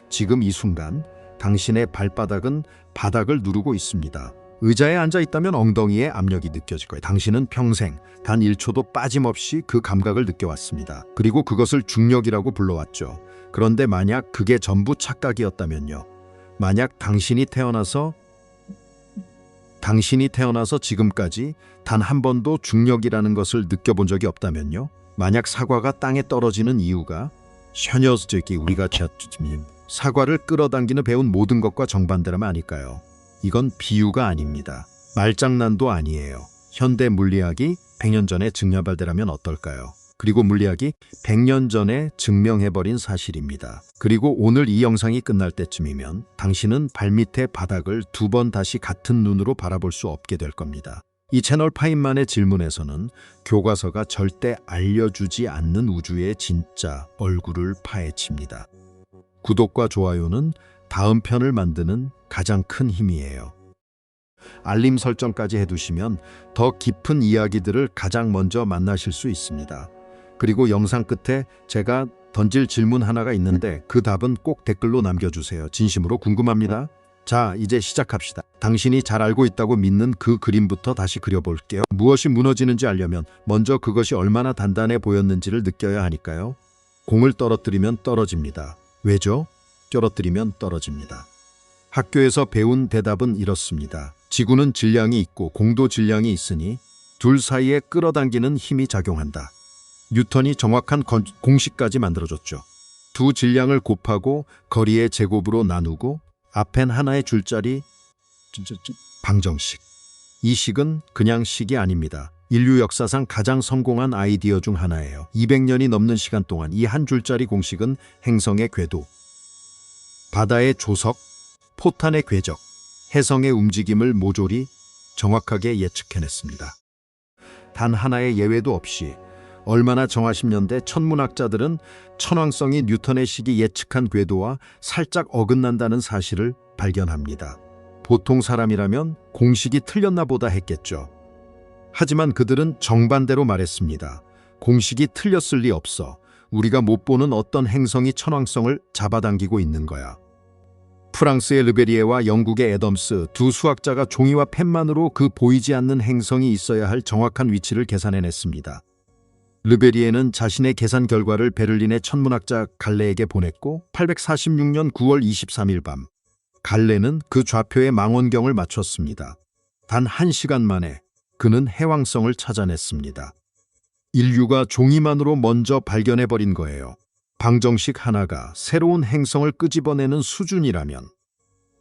지금 이 순간 당신의 발바닥은 바닥을 누르고 있습니다. 의자에 앉아 있다면 엉덩이에 압력이 느껴질 거예요. 당신은 평생 단 1초도 빠짐없이 그 감각을 느껴왔습니다. 그리고 그것을 중력이라고 불러왔죠. 그런데 만약 그게 전부 착각이었다면요. 만약 당신이 태어나서 지금까지 단 한 번도 중력이라는 것을 느껴본 적이 없다면요. 만약 사과가 땅에 떨어지는 이유가 우리가 사과를 끌어당기는 배운 모든 것과 정반대라면 아닐까요? 이건 비유가 아닙니다. 말장난도 아니에요. 현대 물리학이 100년 전에 증명발대라면 어떨까요? 그리고 물리학이 100년 전에 증명해버린 사실입니다. 그리고 오늘 이 영상이 끝날 때쯤이면 당신은 발밑의 바닥을 2번 다시 같은 눈으로 바라볼 수 없게 될 겁니다. 이 채널 파인만의 질문에서는 교과서가 절대 알려주지 않는 우주의 진짜 얼굴을 파헤칩니다. 구독과 좋아요는 다음 편을 만드는 가장 큰 힘이에요. 알림 설정까지 해두시면 더 깊은 이야기들을 가장 먼저 만나실 수 있습니다. 그리고 영상 끝에 제가 던질 질문 하나가 있는데 그 답은 꼭 댓글로 남겨주세요. 진심으로 궁금합니다. 자, 이제 시작합시다. 당신이 잘 알고 있다고 믿는 그 그림부터 다시 그려볼게요. 무엇이 무너지는지 알려면 먼저 그것이 얼마나 단단해 보였는지를 느껴야 하니까요. 공을 떨어뜨리면 떨어집니다. 왜죠? 떨어뜨리면 떨어집니다. 학교에서 배운 대답은 이렇습니다. 지구는 질량이 있고 공도 질량이 있으니 둘 사이에 끌어당기는 힘이 작용한다. 뉴턴이 정확한 공식까지 만들어줬죠. 두 질량을 곱하고 거리의 제곱으로 나누고 앞엔 하나의 줄자리 방정식. 이 식은 그냥 식이 아닙니다. 인류 역사상 가장 성공한 아이디어 중 하나예요. 200년이 넘는 시간 동안 이 한 줄짜리 공식은 행성의 궤도, 바다의 조석, 포탄의 궤적, 해성의 움직임을 모조리 정확하게 예측해냈습니다. 단 하나의 예외도 없이 얼마나 정하십년대 천문학자들은 천왕성이 뉴턴의 식이 예측한 궤도와 살짝 어긋난다는 사실을 발견합니다. 보통 사람이라면 공식이 틀렸나 보다 했겠죠. 하지만 그들은 정반대로 말했습니다. 공식이 틀렸을 리 없어. 우리가 못 보는 어떤 행성이 천왕성을 잡아당기고 있는 거야. 프랑스의 르베리에와 영국의 애덤스 두 수학자가 종이와 펜만으로 그 보이지 않는 행성이 있어야 할 정확한 위치를 계산해냈습니다. 르베리에는 자신의 계산 결과를 베를린의 천문학자 갈레에게 보냈고 846년 9월 23일 밤 갈레는 그 좌표에 망원경을 맞췄습니다. 단 1시간 만에 그는 해왕성을 찾아냈습니다. 인류가 종이만으로 먼저 발견해버린 거예요. 방정식 하나가 새로운 행성을 끄집어내는 수준이라면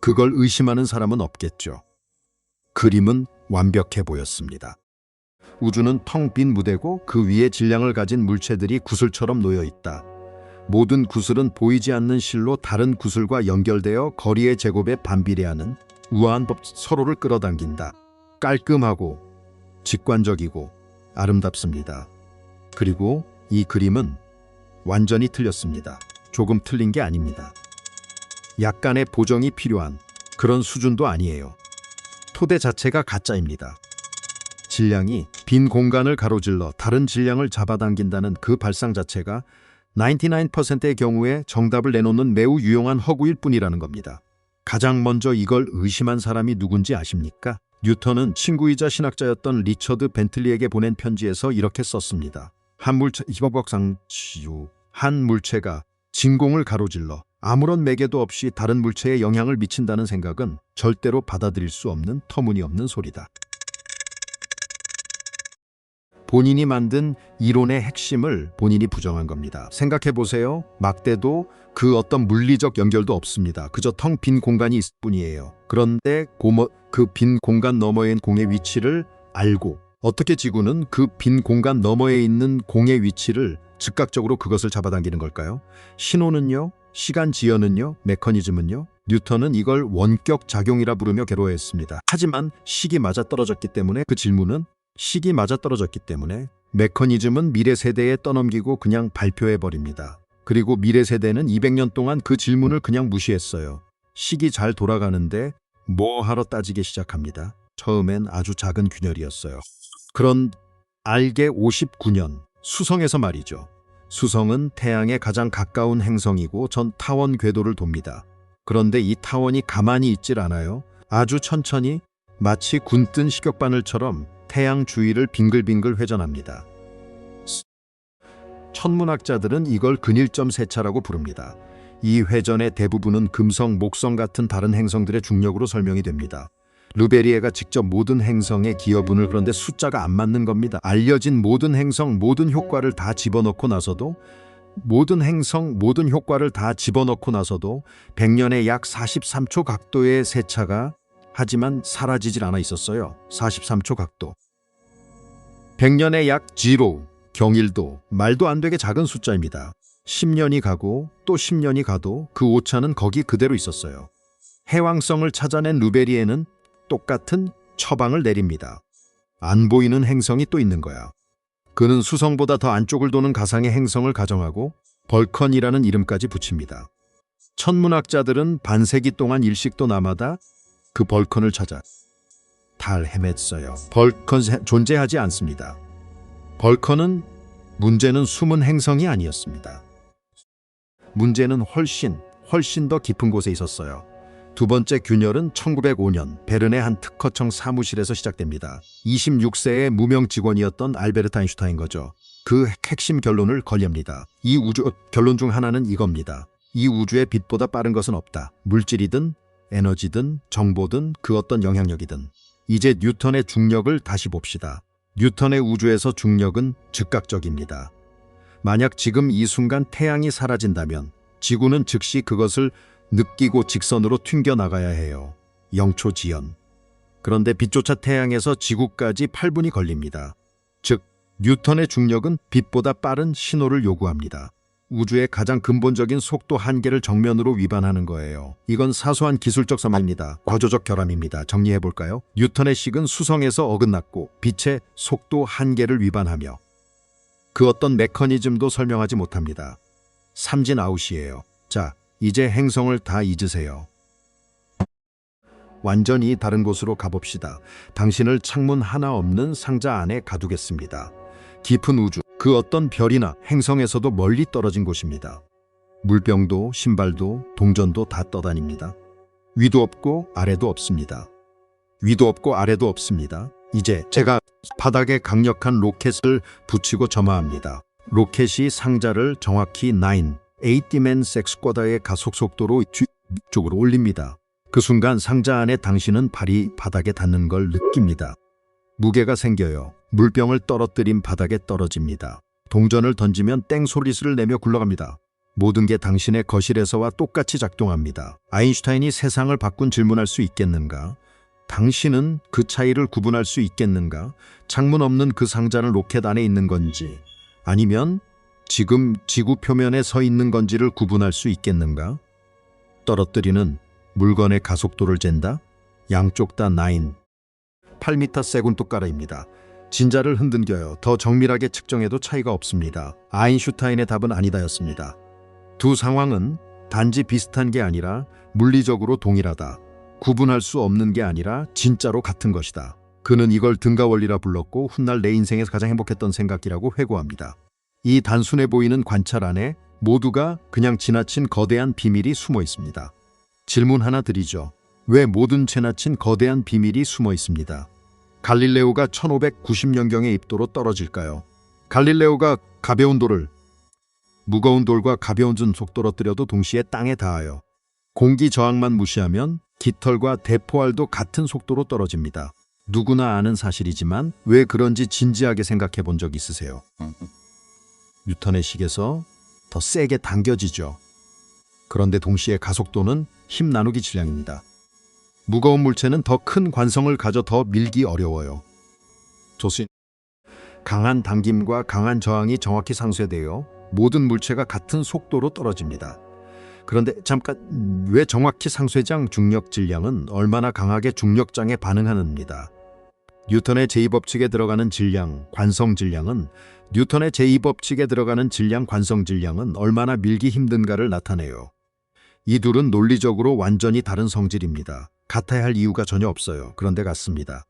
그걸 의심하는 사람은 없겠죠. 그림은 완벽해 보였습니다. 우주는 텅 빈 무대고 그 위에 질량을 가진 물체들이 구슬처럼 놓여 있다. 모든 구슬은 보이지 않는 실로 다른 구슬과 연결되어 거리의 제곱에 반비례하는 우아한 법 서로를 끌어당긴다. 깔끔하고 직관적이고 아름답습니다. 그리고 이 그림은 완전히 틀렸습니다. 조금 틀린 게 아닙니다. 약간의 보정이 필요한 그런 수준도 아니에요. 토대 자체가 가짜입니다. 질량이 빈 공간을 가로질러 다른 질량을 잡아당긴다는 그 발상 자체가 99%의 경우에 정답을 내놓는 매우 유용한 허구일 뿐이라는 겁니다. 가장 먼저 이걸 의심한 사람이 누군지 아십니까? 뉴턴은 친구이자 신학자였던 리처드 벤틀리에게 보낸 편지에서 이렇게 썼습니다. 한 물체가 진공을 가로질러 아무런 매개도 없이 다른 물체에 영향을 미친다는 생각은 절대로 받아들일 수 없는 터무니없는 소리다. 본인이 만든 이론의 핵심을 본인이 부정한 겁니다. 생각해보세요. 막대도 그 어떤 물리적 연결도 없습니다. 그저 텅 빈 공간이 있을 뿐이에요. 그런데 그 빈 공간 너머의 공의 위치를 알고 어떻게 지구는 그 빈 공간 너머에 있는 공의 위치를 즉각적으로 그것을 잡아당기는 걸까요? 신호는요? 시간 지연은요? 메커니즘은요? 뉴턴은 이걸 원격 작용이라 부르며 괴로워했습니다. 하지만 식이 맞아떨어졌기 때문에 그 질문은 식이 맞아떨어졌기 때문에 메커니즘은 미래 세대에 떠넘기고 그냥 발표해버립니다. 그리고 미래 세대는 200년 동안 그 질문을 그냥 무시했어요. 식이 잘 돌아가는데 뭐 하러 따지기 시작합니다. 처음엔 아주 작은 균열이었어요. 그런 알게 59년 수성에서 말이죠. 수성은 태양에 가장 가까운 행성이고 전 타원 궤도를 돕니다. 그런데 이 타원이 가만히 있질 않아요. 아주 천천히 마치 굼뜬 식욕바늘처럼 태양 주위를 빙글빙글 회전합니다. 천문학자들은 이걸 근일점 세차라고 부릅니다. 이 회전의 대부분은 금성, 목성 같은 다른 행성들의 중력으로 설명이 됩니다. 르베리에가 직접 모든 행성의 기여분을 그런데 숫자가 안 맞는 겁니다. 알려진 모든 행성, 모든 효과를 다 집어넣고 나서도 100년에 약 43초 각도의 세차가 하지만 사라지질 않아 있었어요. 43초 각도. 100년에 약 0, 경일도, 말도 안 되게 작은 숫자입니다. 10년이 가고 또 10년이 가도 그 오차는 거기 그대로 있었어요. 해왕성을 찾아낸 르베리에는 똑같은 처방을 내립니다. 안 보이는 행성이 또 있는 거야. 그는 수성보다 더 안쪽을 도는 가상의 행성을 가정하고 벌컨이라는 이름까지 붙입니다. 천문학자들은 반세기 동안 일식도 남아다 그 벌컨을 찾아 달 헤맸어요. 벌컨 존재하지 않습니다. 벌컨은 문제는 숨은 행성이 아니었습니다. 문제는 훨씬 더 깊은 곳에 있었어요. 두 번째 균열은 1905년 베른의 한 특허청 사무실에서 시작됩니다. 26세의 무명 직원이었던 알베르트 아인슈타인 거죠. 그 핵심 결론을 걸립니다. 이 우주 결론 중 하나는 이겁니다. 이 우주에 빛보다 빠른 것은 없다. 물질이든 에너지든 정보든 그 어떤 영향력이든. 이제 뉴턴의 중력을 다시 봅시다. 뉴턴의 우주에서 중력은 즉각적입니다. 만약 지금 이 순간 태양이 사라진다면 지구는 즉시 그것을 느끼고 직선으로 튕겨나가야 해요. 영초 지연. 그런데 빛조차 태양에서 지구까지 8분이 걸립니다. 즉, 뉴턴의 중력은 빛보다 빠른 신호를 요구합니다. 우주의 가장 근본적인 속도 한계를 정면으로 위반하는 거예요. 이건 사소한 기술적 선입니다. 과조적 결함입니다. 정리해볼까요? 뉴턴의 식은 수성에서 어긋났고 빛의 속도 한계를 위반하며 그 어떤 메커니즘도 설명하지 못합니다. 삼진 아웃이에요. 자, 이제 행성을 다 잊으세요. 완전히 다른 곳으로 가봅시다. 당신을 창문 하나 없는 상자 안에 가두겠습니다. 깊은 우주, 그 어떤 별이나 행성에서도 멀리 떨어진 곳입니다. 물병도 신발도 동전도 다 떠다닙니다. 위도 없고 아래도 없습니다. 위도 없고 아래도 없습니다. 이제 제가 바닥에 강력한 로켓을 붙이고 점화합니다. 로켓이 상자를 정확히 8디멘 섹스쿼다의 가속 속도로 뒤쪽으로 올립니다. 그 순간 상자 안에 당신은 발이 바닥에 닿는 걸 느낍니다. 무게가 생겨요. 물병을 떨어뜨린 바닥에 떨어집니다. 동전을 던지면 땡 소리를 내며 굴러갑니다. 모든 게 당신의 거실에서와 똑같이 작동합니다. 아인슈타인이 세상을 바꾼 질문할 수 있겠는가? 당신은 그 차이를 구분할 수 있겠는가? 창문 없는 그 상자는 로켓 안에 있는 건지 아니면 지금 지구 표면에 서 있는 건지를 구분할 수 있겠는가? 떨어뜨리는 물건의 가속도를 잰다? 양쪽 다 8m 세군토가라입니다. 진자를 흔들겨요. 더 정밀하게 측정해도 차이가 없습니다. 아인슈타인의 답은 아니다였습니다. 두 상황은 단지 비슷한 게 아니라 물리적으로 동일하다. 구분할 수 없는 게 아니라 진짜로 같은 것이다. 그는 이걸 등가원리라 불렀고 훗날 내 인생에서 가장 행복했던 생각이라고 회고합니다. 이 단순해 보이는 관찰 안에 모두가 그냥 지나친 거대한 비밀이 숨어 있습니다. 질문 하나 드리죠. 왜 모든 지나친 거대한 비밀이 숨어 있습니다. 갈릴레오가 1590년경에 입도로 떨어질까요? 갈릴레오가 무거운 돌과 가벼운 금속 떨어뜨려도 동시에 땅에 닿아요. 공기 저항만 무시하면 깃털과 대포알도 같은 속도로 떨어집니다. 누구나 아는 사실이지만 왜 그런지 진지하게 생각해 본 적 있으세요? 뉴턴의 식에서 더 세게 당겨지죠. 그런데 동시에 가속도는 힘 나누기 질량입니다. 무거운 물체는 더 큰 관성을 가져 더 밀기 어려워요. 조심. 강한 당김과 강한 저항이 정확히 상쇄되어 모든 물체가 같은 속도로 떨어집니다. 그런데 잠깐, 왜 정확히 상쇄장 중력 질량은 얼마나 강하게 중력장에 반응하는입니다. 뉴턴의 제2법칙에 들어가는 질량, 관성 질량은 뉴턴의 제2법칙에 들어가는 질량, 관성 질량은 얼마나 밀기 힘든가를 나타내요. 이 둘은 논리적으로 완전히 다른 성질입니다. 같아야 할 이유가 전혀 없어요. 그런데 같습니다.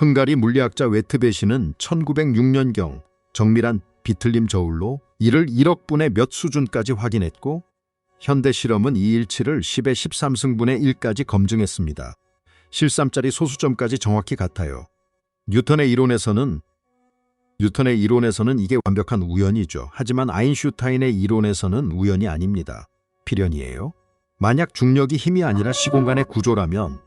헝가리 물리학자 웨트베시는 1906년경 정밀한 비틀림 저울로 이를 1억 분의 몇 수준까지 확인했고 현대 실험은 이 일치를 10의 13승분의 1까지 검증했습니다. 실삼짜리 소수점까지 정확히 같아요. 뉴턴의 이론에서는 이게 완벽한 우연이죠. 하지만 아인슈타인의 이론에서는 우연이 아닙니다. 필연이에요. 만약 중력이 힘이 아니라 시공간의 구조라면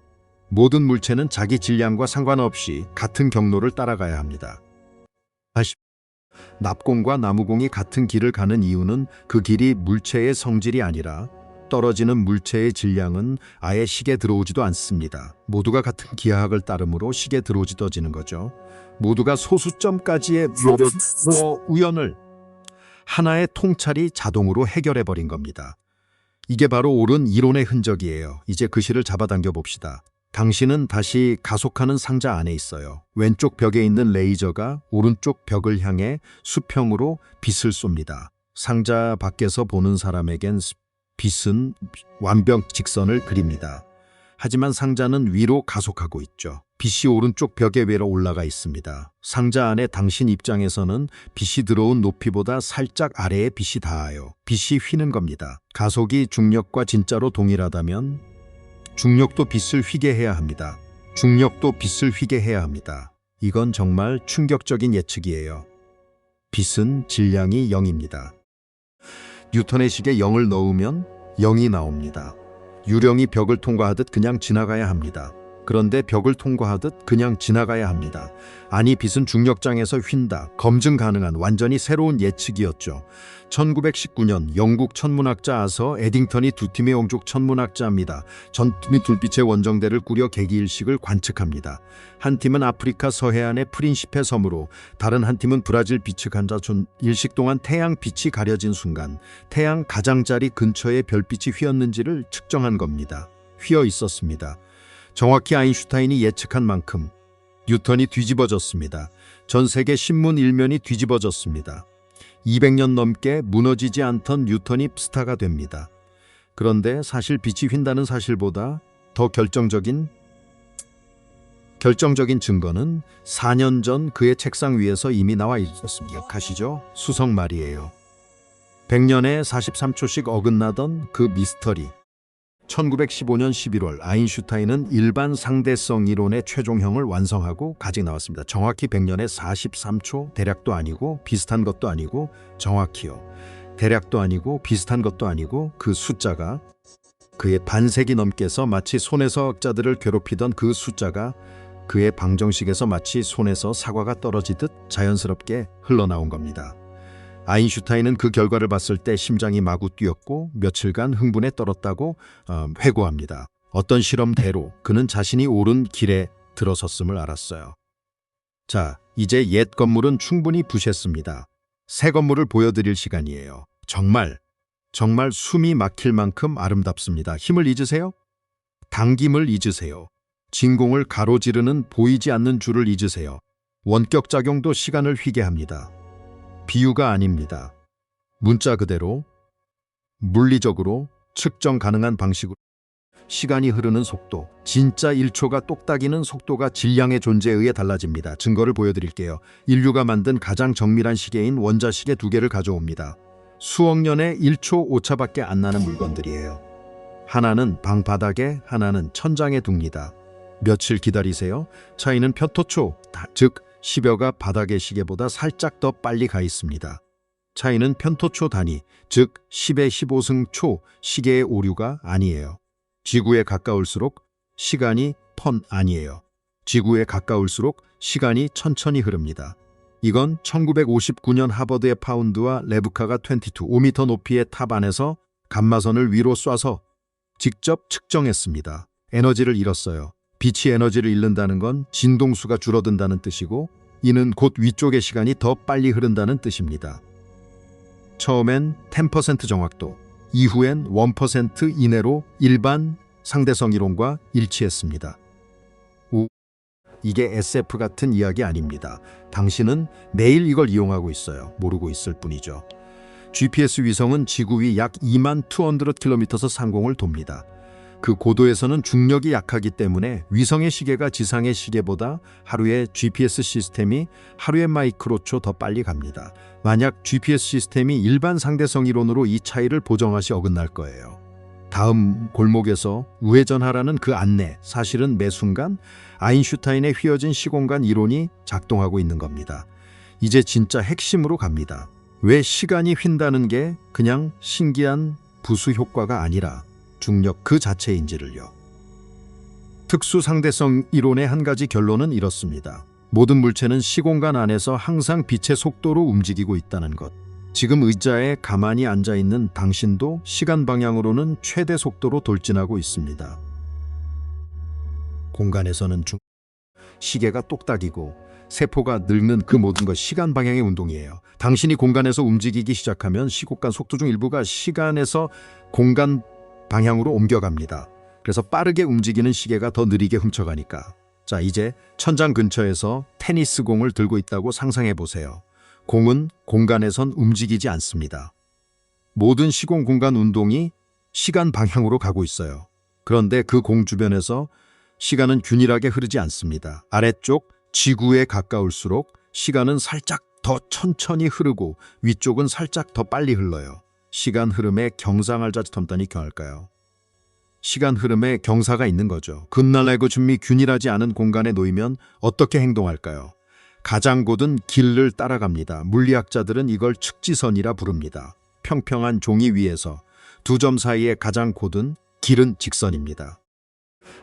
모든 물체는 자기 질량과 상관없이 같은 경로를 따라가야 합니다. 납공과 나무공이 같은 길을 가는 이유는 그 길이 물체의 성질이 아니라 떨어지는 물체의 질량은 아예 식에 들어오지도 않습니다. 모두가 같은 기하학을 따르므로 식에 들어오지더지는 거죠. 모두가 소수점까지의 우연을 하나의 통찰이 자동으로 해결해버린 겁니다. 이게 바로 옳은 이론의 흔적이에요. 이제 그 실을 잡아당겨 봅시다. 당신은 다시 가속하는 상자 안에 있어요. 왼쪽 벽에 있는 레이저가 오른쪽 벽을 향해 수평으로 빛을 쏩니다. 상자 밖에서 보는 사람에겐 빛은 완벽 직선을 그립니다. 하지만 상자는 위로 가속하고 있죠. 빛이 오른쪽 벽에 위로 올라가 있습니다. 상자 안에 당신 입장에서는 빛이 들어온 높이보다 살짝 아래에 빛이 닿아요. 빛이 휘는 겁니다. 가속이 중력과 진짜로 동일하다면 중력도 빛을 휘게 해야 합니다. 중력도 빛을 휘게 해야 합니다. 이건 정말 충격적인 예측이에요. 빛은 질량이 0입니다. 뉴턴의 식에 0을 넣으면 0이 나옵니다. 유령이 벽을 통과하듯 그냥 지나가야 합니다. 그런데 벽을 통과하듯 그냥 지나가야 합니다. 아니, 빛은 중력장에서 휜다. 검증 가능한 완전히 새로운 예측이었죠. 1919년 영국 천문학자 아서 에딩턴이 두 팀의 영국 천문학자입니다. 전 팀이 불빛의 원정대를 꾸려 개기일식을 관측합니다. 한 팀은 아프리카 서해안의 프린시페 섬으로, 다른 한 팀은 브라질 빛을 간자촌. 일식 동안 태양 빛이 가려진 순간 태양 가장자리 근처에 별빛이 휘었는지를 측정한 겁니다. 휘어 있었습니다. 정확히 아인슈타인이 예측한 만큼 뉴턴이 뒤집어졌습니다. 전 세계 신문 일면이 뒤집어졌습니다. 200년 넘게 무너지지 않던 뉴턴이 스타가 됩니다. 그런데 사실 빛이 휜다는 사실보다 더 결정적인 증거는 4년 전 그의 책상 위에서 이미 나와 있었습니다. 기억하시죠? 수석 말이에요. 100년에 43초씩 어긋나던 그 미스터리. 1915년 11월 아인슈타인은 일반 상대성 이론의 최종형을 완성하고 가지고 나왔습니다. 정확히 100년에 43초, 대략도 아니고 비슷한 것도 아니고 정확히요. 대략도 아니고 비슷한 것도 아니고 그 숫자가 그의 반세기 넘게서 마치 손에서 학자들을 괴롭히던 그 숫자가 그의 방정식에서 마치 손에서 사과가 떨어지듯 자연스럽게 흘러나온 겁니다. 아인슈타인은 그 결과를 봤을 때 심장이 마구 뛰었고 며칠간 흥분에 떨었다고 회고합니다. 어떤 실험대로 그는 자신이 옳은 길에 들어섰음을 알았어요. 자, 이제 옛 건물은 충분히 부셨습니다. 새 건물을 보여드릴 시간이에요. 정말 숨이 막힐 만큼 아름답습니다. 힘을 잊으세요. 당김을 잊으세요. 진공을 가로지르는 보이지 않는 줄을 잊으세요. 원격작용도 시간을 휘게 합니다. 비유가 아닙니다. 문자 그대로 물리적으로 측정 가능한 방식으로 시간이 흐르는 속도, 진짜 1초가 똑딱이는 속도가 질량의 존재에 의해 달라집니다. 증거를 보여드릴게요. 인류가 만든 가장 정밀한 시계인 원자시계 2개를 가져옵니다. 수억 년에 1초 오차밖에 안 나는 물건들이에요. 하나는 방 바닥에, 하나는 천장에 둡니다. 며칠 기다리세요. 차이는 편토초, 즉 10여가 바닥의 시계보다 살짝 더 빨리 가 있습니다. 차이는 편토초 단위, 즉 10의 15승 초, 시계의 오류가 아니에요. 지구에 가까울수록 시간이 아니에요. 지구에 가까울수록 시간이 천천히 흐릅니다. 이건 1959년 하버드의 파운드와 레브카가 5m 높이의 탑 안에서 감마선을 위로 쏴서 직접 측정했습니다. 에너지를 잃었어요. 빛이 에너지를 잃는다는 건 진동수가 줄어든다는 뜻이고 이는 곧 위쪽의 시간이 더 빨리 흐른다는 뜻입니다. 처음엔 10% 정확도, 이후엔 1% 이내로 일반 상대성 이론과 일치했습니다. 이게 SF 같은 이야기 아닙니다. 당신은 매일 이걸 이용하고 있어요. 모르고 있을 뿐이죠. GPS 위성은 지구 위 약 22,000km에서 상공을 돕니다. 그 고도에서는 중력이 약하기 때문에 위성의 시계가 지상의 시계보다 하루에 GPS 시스템이 하루에 마이크로초 더 빨리 갑니다. 만약 GPS 시스템이 일반 상대성 이론으로 이 차이를 보정하시 어긋날 거예요. 다음 골목에서 우회전하라는 그 안내, 사실은 매 순간 아인슈타인의 휘어진 시공간 이론이 작동하고 있는 겁니다. 이제 진짜 핵심으로 갑니다. 왜 시간이 휜다는 게 그냥 신기한 부수 효과가 아니라 중력 그 자체인지를요. 특수 상대성 이론의 한 가지 결론은 이렇습니다. 모든 물체는 시공간 안에서 항상 빛의 속도로 움직이고 있다는 것. 지금 의자에 가만히 앉아 있는 당신도 시간 방향으로는 최대 속도로 돌진하고 있습니다. 공간에서는 시계가 똑딱이고 세포가 늙는 그 모든 것 시간 방향의 운동이에요. 당신이 공간에서 움직이기 시작하면 시공간 속도 중 일부가 시간에서 공간 방향으로 옮겨갑니다. 그래서 빠르게 움직이는 시계가 더 느리게 훔쳐가니까. 자, 이제 천장 근처에서 테니스 공을 들고 있다고 상상해 보세요. 공은 공간에선 움직이지 않습니다. 모든 시공 공간 운동이 시간 방향으로 가고 있어요. 그런데 그 공 주변에서 시간은 균일하게 흐르지 않습니다. 아래쪽 지구에 가까울수록 시간은 살짝 더 천천히 흐르고 위쪽은 살짝 더 빨리 흘러요. 시간 흐름에 경상할 자칫함다니 경할까요? 시간 흐름에 경사가 있는 거죠. 금날래고 준미 균일하지 않은 공간에 놓이면 어떻게 행동할까요? 가장 곧은 길을 따라갑니다. 물리학자들은 이걸 측지선이라 부릅니다. 평평한 종이 위에서 두 점 사이의 가장 곧은 길은 직선입니다.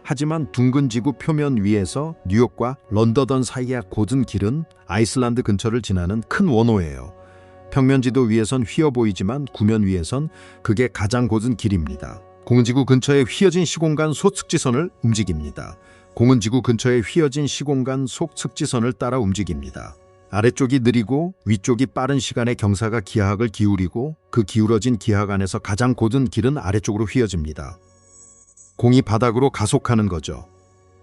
하지만 둥근 지구 표면 위에서 뉴욕과 런더던 사이의 곧은 길은 아이슬란드 근처를 지나는 큰 원호예요. 평면지도 위에선 휘어 보이지만 구면 위에선 그게 가장 곧은 길입니다. 공은 지구 근처의 휘어진 시공간 소측지선을 움직입니다. 공은 지구 근처의 휘어진 시공간 속측지선을 따라 움직입니다. 아래쪽이 느리고 위쪽이 빠른 시간의 경사가 기하학을 기울이고 그 기울어진 기하학 안에서 가장 곧은 길은 아래쪽으로 휘어집니다. 공이 바닥으로 가속하는 거죠.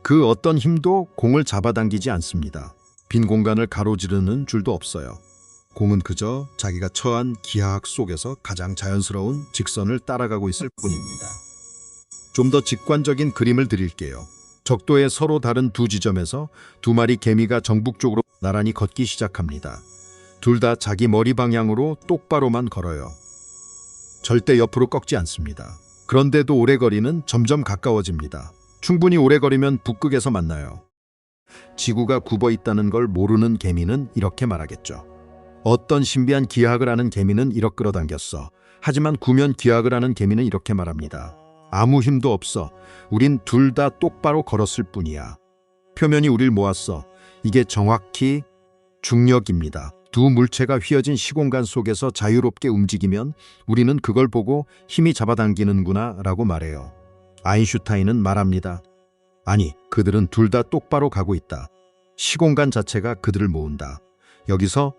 그 어떤 힘도 공을 잡아당기지 않습니다. 빈 공간을 가로지르는 줄도 없어요. 공은 그저 자기가 처한 기하학 속에서 가장 자연스러운 직선을 따라가고 있을 뿐입니다. 좀 더 직관적인 그림을 드릴게요. 적도의 서로 다른 두 지점에서 두 마리 개미가 정북쪽으로 나란히 걷기 시작합니다. 둘 다 자기 머리 방향으로 똑바로만 걸어요. 절대 옆으로 꺾지 않습니다. 그런데도 오래거리는 점점 가까워집니다. 충분히 오래거리면 북극에서 만나요. 지구가 굽어 있다는 걸 모르는 개미는 이렇게 말하겠죠. 어떤 신비한 기하학을 아는 개미는 이렇게 끌어당겼어. 하지만 구면 기하학을 아는 개미는 이렇게 말합니다. 아무 힘도 없어. 우린 둘 다 똑바로 걸었을 뿐이야. 표면이 우릴 모았어. 이게 정확히 중력입니다. 두 물체가 휘어진 시공간 속에서 자유롭게 움직이면 우리는 그걸 보고 힘이 잡아당기는구나 라고 말해요. 아인슈타인은 말합니다. 아니, 그들은 둘 다 똑바로 가고 있다. 시공간 자체가 그들을 모은다. 여기서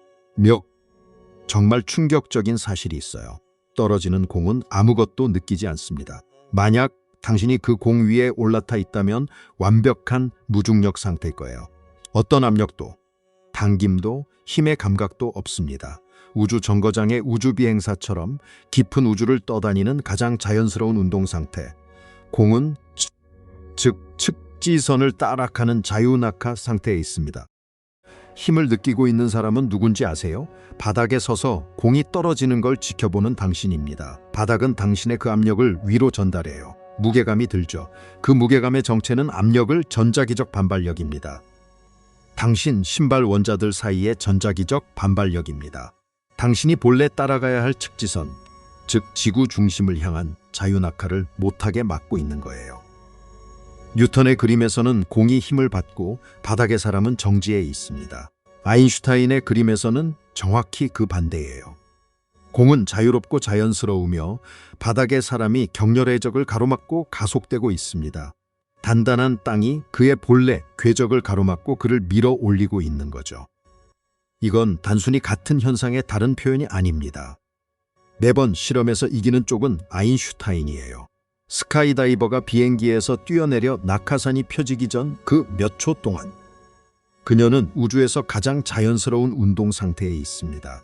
정말 충격적인 사실이 있어요. 떨어지는 공은 아무것도 느끼지 않습니다. 만약 당신이 그 공 위에 올라타 있다면 완벽한 무중력 상태일 거예요. 어떤 압력도, 당김도, 힘의 감각도 없습니다. 우주 정거장의 우주비행사처럼 깊은 우주를 떠다니는 가장 자연스러운 운동 상태. 공은 즉 측지선을 따라가는 자유낙하 상태에 있습니다. 힘을 느끼고 있는 사람은 누군지 아세요? 바닥에 서서 공이 떨어지는 걸 지켜보는 당신입니다. 바닥은 당신의 그 압력을 위로 전달해요. 무게감이 들죠. 그 무게감의 정체는 압력을 전자기적 반발력입니다. 당신 신발 원자들 사이의 전자기적 반발력입니다. 당신이 본래 따라가야 할 측지선, 즉 지구 중심을 향한 자유낙하를 못하게 막고 있는 거예요. 뉴턴의 그림에서는 공이 힘을 받고 바닥의 사람은 정지해 있습니다. 아인슈타인의 그림에서는 정확히 그 반대예요. 공은 자유롭고 자연스러우며 바닥의 사람이 격렬의 적을 가로막고 가속되고 있습니다. 단단한 땅이 그의 본래 궤적을 가로막고 그를 밀어 올리고 있는 거죠. 이건 단순히 같은 현상의 다른 표현이 아닙니다. 매번 실험에서 이기는 쪽은 아인슈타인이에요. 스카이다이버가 비행기에서 뛰어내려 낙하산이 펴지기 전 그 몇 초 동안 그녀는 우주에서 가장 자연스러운 운동 상태에 있습니다.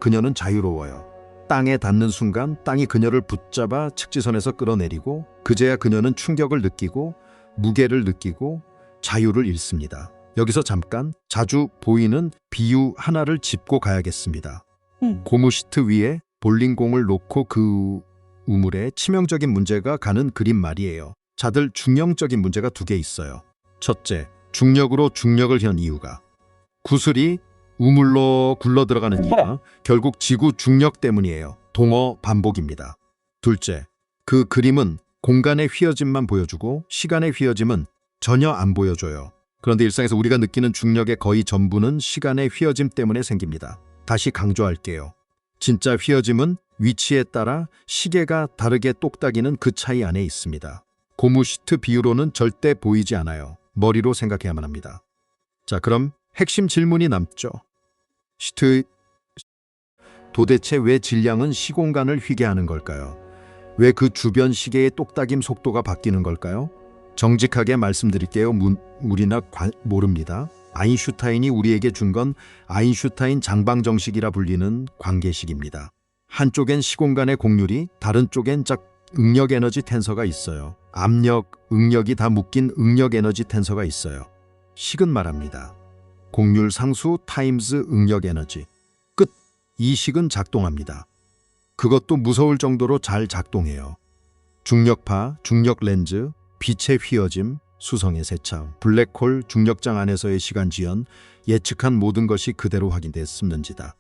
그녀는 자유로워요. 땅에 닿는 순간 땅이 그녀를 붙잡아 측지선에서 끌어내리고 그제야 그녀는 충격을 느끼고 무게를 느끼고 자유를 잃습니다. 여기서 잠깐 자주 보이는 비유 하나를 짚고 가야겠습니다. 고무 시트 위에 볼링공을 놓고 그 우물에 치명적인 문제가 가는 그림 말이에요. 자들 중형적인 문제가 두 개 있어요. 첫째, 중력으로 중력을 현 이유가 구슬이 우물로 굴러 들어가는 이유가 결국 지구 중력 때문이에요. 동어 반복입니다. 둘째, 그 그림은 공간의 휘어짐만 보여주고 시간의 휘어짐은 전혀 안 보여줘요. 그런데 일상에서 우리가 느끼는 중력의 거의 전부는 시간의 휘어짐 때문에 생깁니다. 다시 강조할게요. 진짜 휘어짐은 위치에 따라 시계가 다르게 똑딱이는 그 차이 안에 있습니다. 고무 시트 비유로는 절대 보이지 않아요. 머리로 생각해야만 합니다. 자, 그럼 핵심 질문이 남죠. 시트 도대체 왜 질량은 시공간을 휘게 하는 걸까요? 왜 그 주변 시계의 똑딱임 속도가 바뀌는 걸까요? 정직하게 말씀드릴게요. 우리나 모릅니다. 아인슈타인이 우리에게 준 건 아인슈타인 장방정식이라 불리는 관계식입니다. 한쪽엔 시공간의 곡률이, 다른 쪽엔 응력 에너지 텐서가 있어요. 압력, 응력이 다 묶인 응력 에너지 텐서가 있어요. 식은 말합니다. 곡률 상수 타임즈 응력 에너지. 끝. 이 식은 작동합니다. 그것도 무서울 정도로 잘 작동해요. 중력파, 중력 렌즈, 빛의 휘어짐, 수성의 세창, 블랙홀, 중력장 안에서의 시간 지연, 예측한 모든 것이 그대로 확인됐습니다.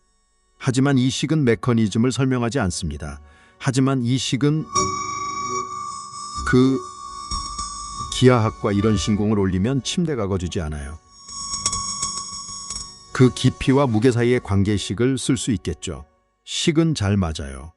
하지만 이 식은 메커니즘을 설명하지 않습니다. 하지만 이 식은 그 기하학과 이런 신공을 올리면 침대가 거주지 않아요. 그 깊이와 무게 사이의 관계식을 쓸 수 있겠죠. 식은 잘 맞아요.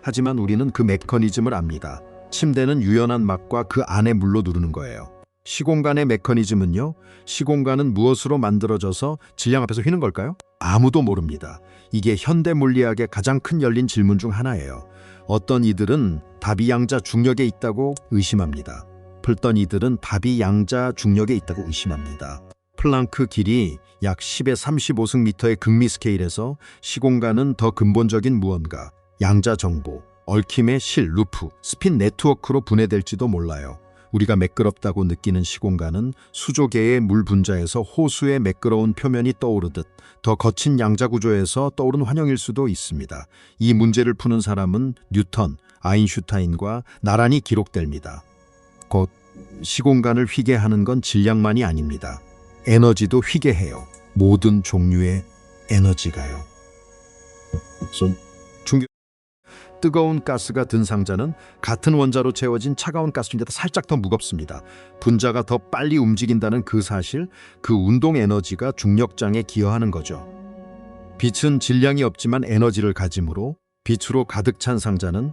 하지만 우리는 그 메커니즘을 압니다. 침대는 유연한 막과 그 안에 물로 누르는 거예요. 시공간의 메커니즘은요? 시공간은 무엇으로 만들어져서 질량 앞에서 휘는 걸까요? 아무도 모릅니다. 이게 현대 물리학의 가장 큰 열린 질문 중 하나예요. 어떤 이들은 답이 양자 중력에 있다고 의심합니다. 풀던 이들은 답이 양자 중력에 있다고 의심합니다. 플랑크 길이 약 10의 35승미터의 극미 스케일에서 시공간은 더 근본적인 무언가, 양자 정보, 얽힘의 실, 루프, 스핀 네트워크로 분해될지도 몰라요. 우리가 매끄럽다고 느끼는 시공간은 수조계의 물 분자에서 호수의 매끄러운 표면이 떠오르듯 더 거친 양자 구조에서 떠오른 환영일 수도 있습니다. 이 문제를 푸는 사람은 뉴턴, 아인슈타인과 나란히 기록됩니다. 곧 시공간을 휘게 하는 건 질량만이 아닙니다. 에너지도 휘게 해요. 모든 종류의 에너지가요. 뜨거운 가스가 든 상자는 같은 원자로 채워진 차가운 가스인데도 살짝 더 무겁습니다. 분자가 더 빨리 움직인다는 그 사실, 그 운동 에너지가 중력장에 기여하는 거죠. 빛은 질량이 없지만 에너지를 가지므로 빛으로 가득 찬 상자는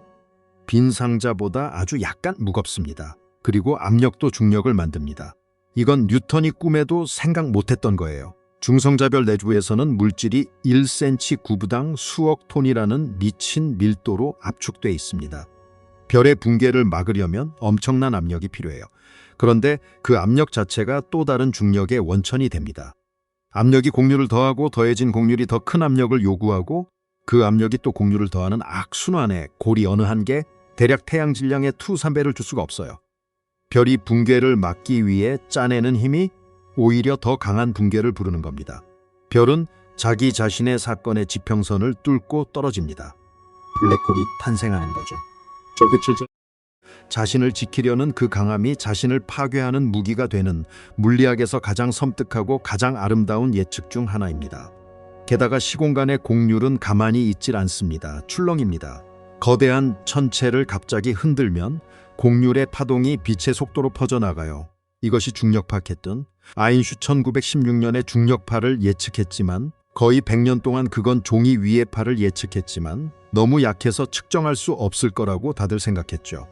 빈 상자보다 아주 약간 무겁습니다. 그리고 압력도 중력을 만듭니다. 이건 뉴턴이 꿈에도 생각 못했던 거예요. 중성자별 내부에서는 물질이 1cm 구부당 수억 톤이라는 미친 밀도로 압축돼 있습니다. 별의 붕괴를 막으려면 엄청난 압력이 필요해요. 그런데 그 압력 자체가 또 다른 중력의 원천이 됩니다. 압력이 곡률을 더하고 더해진 곡률이 더 큰 압력을 요구하고 그 압력이 또 곡률을 더하는 악순환의 고리 어느 한계, 대략 태양 질량의 2~3배를 줄 수가 없어요. 별이 붕괴를 막기 위해 짜내는 힘이 오히려 더 강한 붕괴를 부르는 겁니다. 별은 자기 자신의 사건의 지평선을 뚫고 떨어집니다. 블랙홀이 탄생하는 거죠. 자신을 지키려는 그 강함이 자신을 파괴하는 무기가 되는 물리학에서 가장 섬뜩하고 가장 아름다운 예측 중 하나입니다. 게다가 시공간의 곡률은 가만히 있질 않습니다. 출렁입니다. 거대한 천체를 갑자기 흔들면 곡률의 파동이 빛의 속도로 퍼져나가요. 이것이 중력파 캐튼. 아인슈 1916년에 중력파를 예측했지만 거의 100년 동안 그건 종이 위의 파를 예측했지만 너무 약해서 측정할 수 없을 거라고 다들 생각했죠.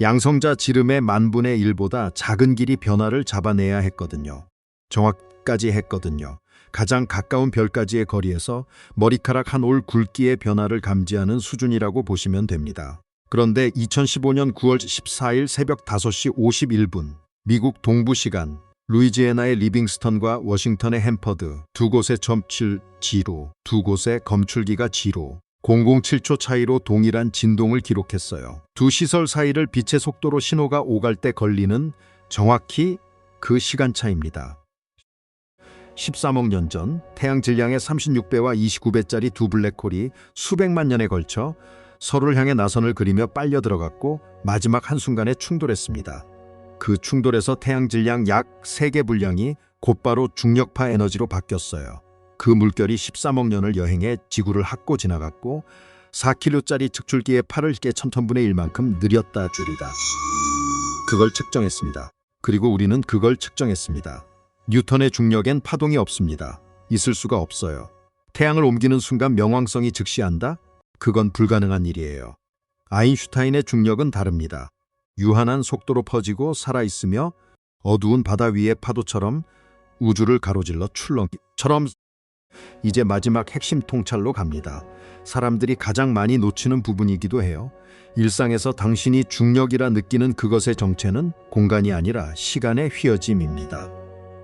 양성자 지름의 10,000분의 1보다 작은 길이 변화를 잡아내야 했거든요. 정확까지 했거든요. 가장 가까운 별까지의 거리에서 머리카락 한 올 굵기의 변화를 감지하는 수준이라고 보시면 됩니다. 그런데 2015년 9월 14일 새벽 5시 51분 미국 동부 시간 루이지애나의 리빙스턴과 워싱턴의 햄퍼드 두 곳의 점칠 지로, 두 곳의 검출기가 지로, 0.007초 차이로 동일한 진동을 기록했어요. 두 시설 사이를 빛의 속도로 신호가 오갈 때 걸리는 정확히 그 시간 차입니다. 13억 년 전 태양 질량의 36배와 29배짜리 두 블랙홀이 수백만 년에 걸쳐 서로를 향해 나선을 그리며 빨려 들어갔고 마지막 한순간에 충돌했습니다. 그 충돌에서 태양 질량 약 3개 분량이 곧바로 중력파 에너지로 바뀌었어요. 그 물결이 13억 년을 여행해 지구를 핥고 지나갔고 4km짜리 측줄기의 팔을 깨 1000분의 1만큼 느렸다 줄이다. 그걸 측정했습니다. 그리고 우리는 그걸 측정했습니다. 뉴턴의 중력엔 파동이 없습니다. 있을 수가 없어요. 태양을 옮기는 순간 명왕성이 즉시한다? 그건 불가능한 일이에요. 아인슈타인의 중력은 다릅니다. 유한한 속도로 퍼지고 살아있으며 어두운 바다 위의 파도처럼 우주를 가로질러 출렁이처럼. 이제 마지막 핵심 통찰로 갑니다. 사람들이 가장 많이 놓치는 부분이기도 해요. 일상에서 당신이 중력이라 느끼는 그것의 정체는 공간이 아니라 시간의 휘어짐입니다.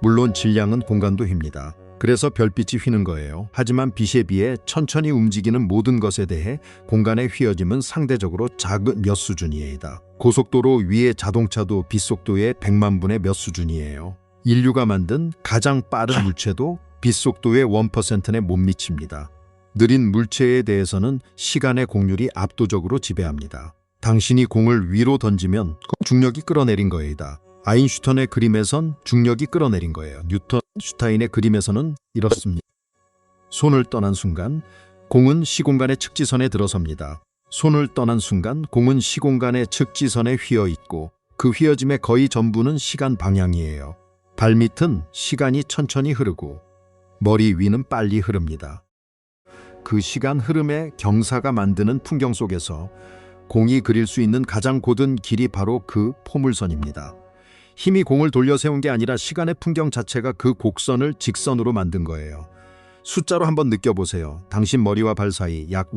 물론 질량은 공간도 휩니다. 그래서 별빛이 휘는 거예요. 하지만 빛에 비해 천천히 움직이는 모든 것에 대해 공간의 휘어짐은 상대적으로 작은 몇 수준이에요. 고속도로 위의 자동차도 빛 속도의 100만 분의 몇 수준이에요. 인류가 만든 가장 빠른 물체도 빛 속도의 1%에 못 미칩니다. 느린 물체에 대해서는 시간의 공률이 압도적으로 지배합니다. 당신이 공을 위로 던지면 중력이 끌어내린 거예요. 아인슈타인의 그림에선 중력이 끌어내린 거예요. 슈타인의 그림에서는 이렇습니다. 손을 떠난 순간 공은 시공간의 측지선에 들어섭니다. 손을 떠난 순간 공은 시공간의 측지선에 휘어 있고 그 휘어짐의 거의 전부는 시간 방향이에요. 발밑은 시간이 천천히 흐르고 머리 위는 빨리 흐릅니다. 그 시간 흐름의 경사가 만드는 풍경 속에서 공이 그릴 수 있는 가장 곧은 길이 바로 그 포물선입니다. 힘이 공을 돌려 세운 게 아니라 시간의 풍경 자체가 그 곡선을 직선으로 만든 거예요. 숫자로 한번 느껴보세요. 당신 머리와 발 사이 약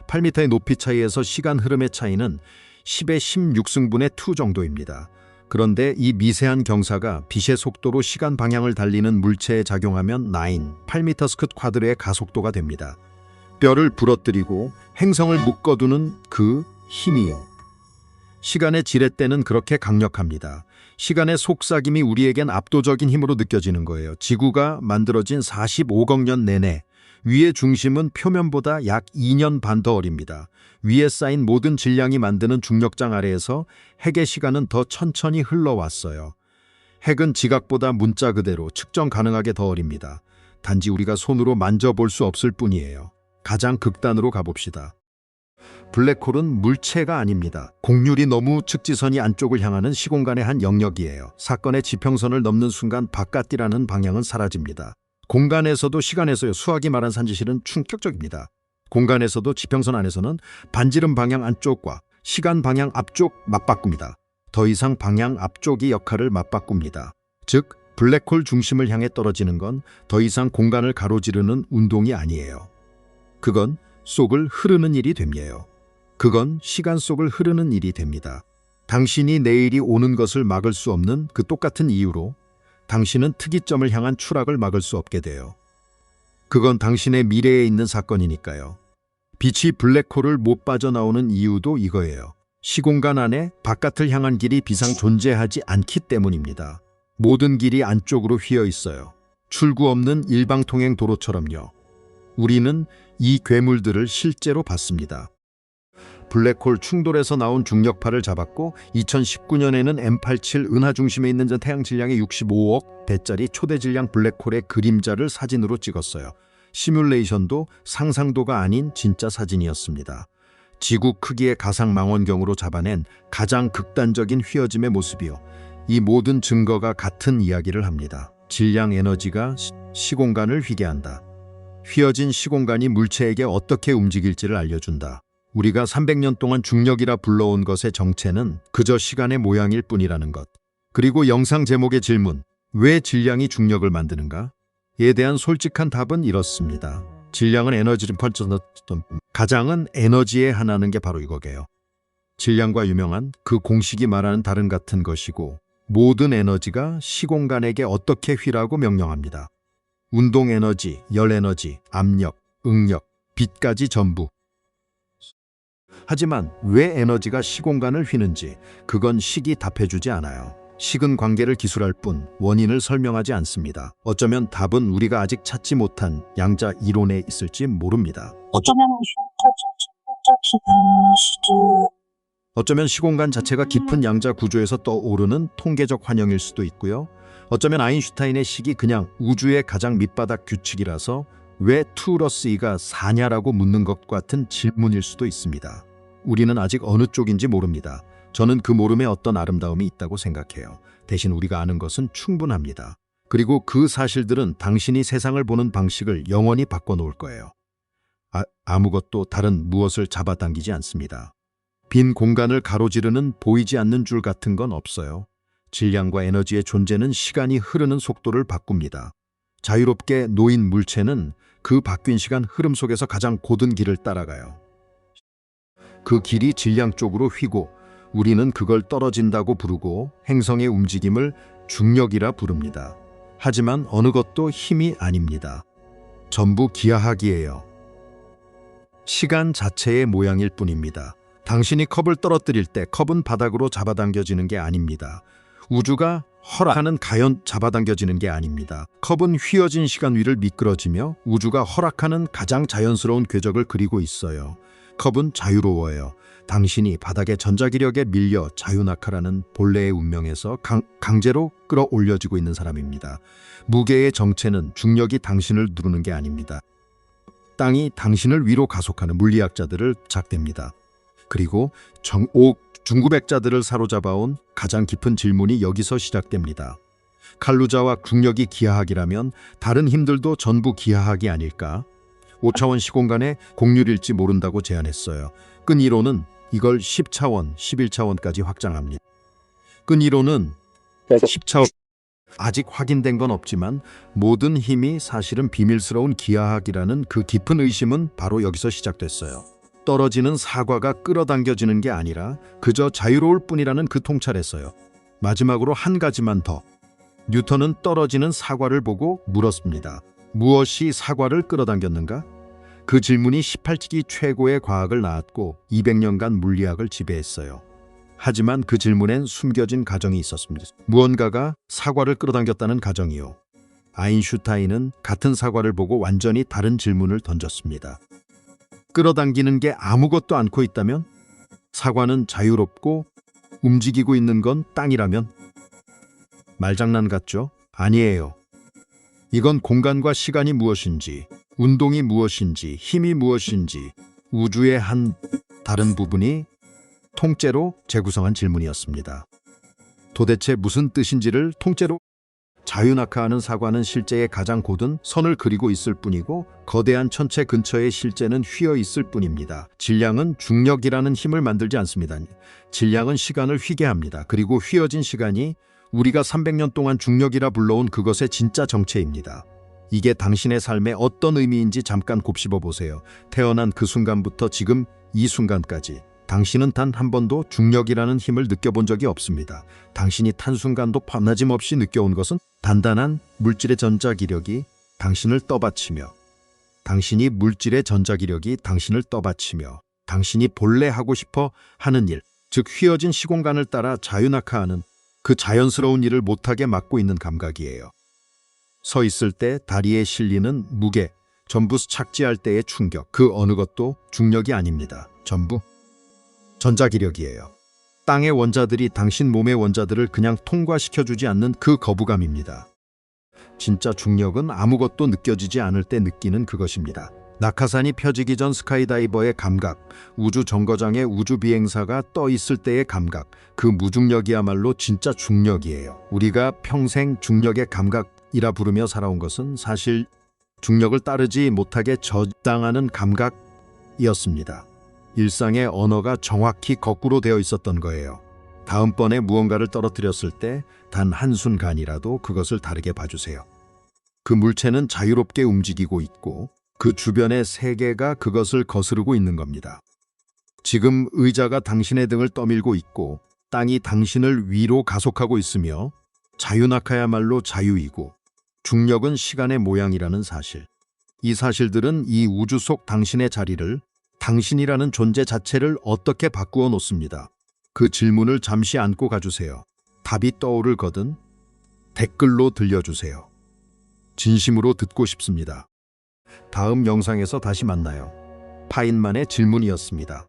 8m의 높이 차이에서 시간 흐름의 차이는 10의 16승분의 2 정도입니다. 그런데 이 미세한 경사가 빛의 속도로 시간 방향을 달리는 물체에 작용하면 8m 스퀘어 쿼드의 가속도가 됩니다. 뼈를 부러뜨리고 행성을 묶어두는 그 힘이요. 시간의 지렛대는 그렇게 강력합니다. 시간의 속삭임이 우리에겐 압도적인 힘으로 느껴지는 거예요. 지구가 만들어진 45억 년 내내 위의 중심은 표면보다 약 2년 반 더 어립니다. 위에 쌓인 모든 질량이 만드는 중력장 아래에서 핵의 시간은 더 천천히 흘러왔어요. 핵은 지각보다 문자 그대로 측정 가능하게 더 어립니다. 단지 우리가 손으로 만져볼 수 없을 뿐이에요. 가장 극단으로 가봅시다. 블랙홀은 물체가 아닙니다. 공률이 너무 측지선이 안쪽을 향하는 시공간의 한 영역이에요. 사건의 지평선을 넘는 순간 바깥이라는 방향은 사라집니다. 공간에서도 시간에서요. 수학이 말한 산지실은 충격적입니다. 공간에서도 지평선 안에서는 반지름 방향 안쪽과 시간 방향 앞쪽 맞바꿉니다. 더 이상 방향 앞쪽이 역할을 맞바꿉니다. 즉 블랙홀 중심을 향해 떨어지는 건 더 이상 공간을 가로지르는 운동이 아니에요. 그건 속을 흐르는 일이 됩니다. 그건 시간 속을 흐르는 일이 됩니다. 당신이 내일이 오는 것을 막을 수 없는 그 똑같은 이유로 당신은 특이점을 향한 추락을 막을 수 없게 돼요. 그건 당신의 미래에 있는 사건이니까요. 빛이 블랙홀을 못 빠져나오는 이유도 이거예요. 시공간 안에 바깥을 향한 길이 비상 존재하지 않기 때문입니다. 모든 길이 안쪽으로 휘어 있어요. 출구 없는 일방통행 도로처럼요. 우리는 이 괴물들을 실제로 봤습니다. 블랙홀 충돌에서 나온 중력파를 잡았고 2019년에는 M87 은하 중심에 있는 태양 질량의 65억 배짜리 초대 질량 블랙홀의 그림자를 사진으로 찍었어요. 시뮬레이션도 상상도가 아닌 진짜 사진이었습니다. 지구 크기의 가상 망원경으로 잡아낸 가장 극단적인 휘어짐의 모습이요. 이 모든 증거가 같은 이야기를 합니다. 질량 에너지가 시공간을 휘게 한다. 휘어진 시공간이 물체에게 어떻게 움직일지를 알려준다. 우리가 300년 동안 중력이라 불러온 것의 정체는 그저 시간의 모양일 뿐이라는 것. 그리고 영상 제목의 질문, 왜 질량이 중력을 만드는가? 에 대한 솔직한 답은 이렇습니다. 질량은 에너지를 가장은 에너지의 하나는 게 바로 이거게요. 질량과 유명한 그 공식이 말하는 다른 같은 것이고 모든 에너지가 시공간에게 어떻게 휘라고 명령합니다. 운동 에너지, 열 에너지, 압력, 응력, 빛까지 전부 하지만 왜 에너지가 시공간을 휘는지 그건 식이 답해주지 않아요. 식은 관계를 기술할 뿐 원인을 설명하지 않습니다. 어쩌면 답은 우리가 아직 찾지 못한 양자 이론에 있을지 모릅니다. 어쩌면 시공간 자체가 깊은 양자 구조에서 떠오르는 통계적 환영일 수도 있고요. 어쩌면 아인슈타인의 식이 그냥 우주의 가장 밑바닥 규칙이라서 왜 2+2가 4냐라고 묻는 것 같은 질문일 수도 있습니다. 우리는 아직 어느 쪽인지 모릅니다. 저는 그 모름에 어떤 아름다움이 있다고 생각해요. 대신 우리가 아는 것은 충분합니다. 그리고 그 사실들은 당신이 세상을 보는 방식을 영원히 바꿔놓을 거예요. 아무것도 다른 무엇을 잡아당기지 않습니다. 빈 공간을 가로지르는 보이지 않는 줄 같은 건 없어요. 질량과 에너지의 존재는 시간이 흐르는 속도를 바꿉니다. 자유롭게 놓인 물체는 그 바뀐 시간 흐름 속에서 가장 곧은 길을 따라가요. 그 길이 질량 쪽으로 휘고 우리는 그걸 떨어진다고 부르고 행성의 움직임을 중력이라 부릅니다. 하지만 어느 것도 힘이 아닙니다. 전부 기하학이에요. 시간 자체의 모양일 뿐입니다. 당신이 컵을 떨어뜨릴 때 컵은 바닥으로 잡아당겨지는 게 아닙니다. 우주가 허락하는 가연 잡아당겨지는 게 아닙니다. 컵은 휘어진 시간 위를 미끄러지며 우주가 허락하는 가장 자연스러운 궤적을 그리고 있어요. 컵은 자유로워요. 당신이 바닥의 전자기력에 밀려 자유낙하라는 본래의 운명에서 강제로 끌어올려지고 있는 사람입니다. 무게의 정체는 중력이 당신을 누르는 게 아닙니다. 땅이 당신을 위로 가속하는 물리학자들을 작됩니다. 그리고 중구백자들을 사로잡아온 가장 깊은 질문이 여기서 시작됩니다. 칼루자와 중력이 기하학이라면 다른 힘들도 전부 기하학이 아닐까? 5차원 시공간의 공률일지 모른다고 제안했어요. 끈 이론은 이걸 10차원, 11차원까지 확장합니다. 끈 이론은 10차원 아직 확인된 건 없지만 모든 힘이 사실은 비밀스러운 기하학이라는 그 깊은 의심은 바로 여기서 시작됐어요. 떨어지는 사과가 끌어당겨지는 게 아니라 그저 자유로울 뿐이라는 그 통찰했어요. 마지막으로 한 가지만 더. 뉴턴은 떨어지는 사과를 보고 물었습니다. 무엇이 사과를 끌어당겼는가? 그 질문이 18세기 최고의 과학을 낳았고 200년간 물리학을 지배했어요. 하지만 그 질문엔 숨겨진 가정이 있었습니다. 무언가가 사과를 끌어당겼다는 가정이요. 아인슈타인은 같은 사과를 보고 완전히 다른 질문을 던졌습니다. 끌어당기는 게 아무것도 않고 있다면? 사과는 자유롭고 움직이고 있는 건 땅이라면? 말장난 같죠? 아니에요. 이건 공간과 시간이 무엇인지, 운동이 무엇인지, 힘이 무엇인지, 우주의 한 다른 부분이 통째로 재구성한 질문이었습니다. 도대체 무슨 뜻인지를 통째로 자유낙하하는 사과는 실제의 가장 곧은 선을 그리고 있을 뿐이고 거대한 천체 근처의 실제는 휘어 있을 뿐입니다. 질량은 중력이라는 힘을 만들지 않습니다. 질량은 시간을 휘게 합니다. 그리고 휘어진 시간이 우리가 300년 동안 중력이라 불러온 그것의 진짜 정체입니다. 이게 당신의 삶에 어떤 의미인지 잠깐 곱씹어 보세요. 태어난 그 순간부터 지금 이 순간까지 당신은 단 한 번도 중력이라는 힘을 느껴본 적이 없습니다. 당신이 탄 순간도 밤낮임 없이 느껴온 것은 단단한 물질의 전자기력이 당신을 떠받치며 당신이 물질의 전자기력이 당신을 떠받치며 당신이 본래 하고 싶어 하는 일, 즉 휘어진 시공간을 따라 자유낙하하는 그 자연스러운 일을 못하게 막고 있는 감각이에요. 서 있을 때 다리에 실리는 무게, 전부 착지할 때의 충격, 그 어느 것도 중력이 아닙니다. 전부 전자기력이에요. 땅의 원자들이 당신 몸의 원자들을 그냥 통과시켜주지 않는 그 거부감입니다. 진짜 중력은 아무것도 느껴지지 않을 때 느끼는 그것입니다. 낙하산이 펴지기 전 스카이다이버의 감각, 우주 정거장의 우주 비행사가 떠 있을 때의 감각, 그 무중력이야말로 진짜 중력이에요. 우리가 평생 중력의 감각이라 부르며 살아온 것은 사실 중력을 따르지 못하게 저당하는 감각이었습니다. 일상의 언어가 정확히 거꾸로 되어 있었던 거예요. 다음번에 무언가를 떨어뜨렸을 때 단 한순간이라도 그것을 다르게 봐주세요. 그 물체는 자유롭게 움직이고 있고 그 주변의 세계가 그것을 거스르고 있는 겁니다. 지금 의자가 당신의 등을 떠밀고 있고 땅이 당신을 위로 가속하고 있으며 자유낙하야말로 자유이고 중력은 시간의 모양이라는 사실. 이 사실들은 이 우주 속 당신의 자리를 당신이라는 존재 자체를 어떻게 바꾸어 놓습니다. 그 질문을 잠시 안고 가주세요. 답이 떠오를 거든 댓글로 들려주세요. 진심으로 듣고 싶습니다. 다음 영상에서 다시 만나요. 파인만의 질문이었습니다.